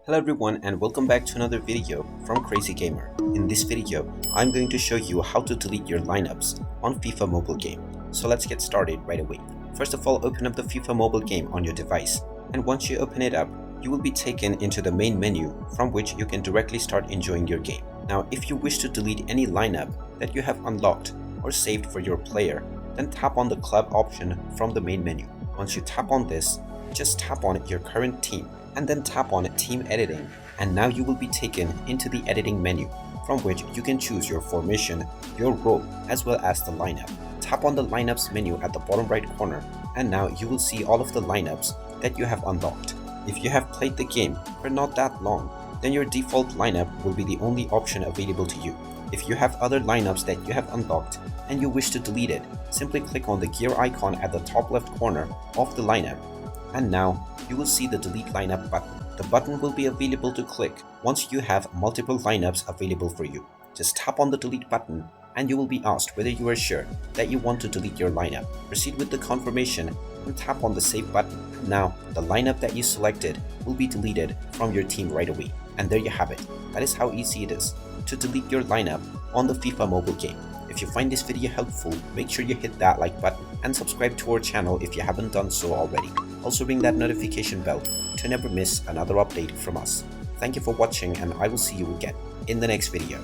Hello everyone and welcome back to another video from Crazy Gamer. In this video, I'm going to show you how to delete your lineups on FIFA Mobile game. So let's get started right away. First of all, open up the FIFA Mobile game on your device, and once you open it up, you will be taken into the main menu from which you can directly start enjoying your game. Now, if you wish to delete any lineup that you have unlocked or saved for your player, then tap on the club option from the main menu. Once you tap on this, just tap on your current team and then tap on team editing, and now you will be taken into the editing menu from which you can choose your formation, your role, as well as the lineup. Tap on the lineups menu at the bottom right corner, and now you will see all of the lineups that you have unlocked. If you have played the game for not that long, then your default lineup will be the only option available to you. If you have other lineups that you have unlocked and you wish to delete it, simply click on the gear icon at the top left corner of the lineup, and now you will see the delete lineup button. The button will be available to click once you have multiple lineups available for you. Just tap on the delete button and you will be asked whether you are sure that you want to delete your lineup. Proceed with the confirmation and tap on the save button. Now the lineup that you selected will be deleted from your team right away. And there you have it. That is how easy it is to delete your lineup on the FIFA mobile game. If you find this video helpful, make sure you hit that like button and subscribe to our channel if you haven't done so already. Also ring that notification bell to never miss another update from us. Thank you for watching, and I will see you again in the next video.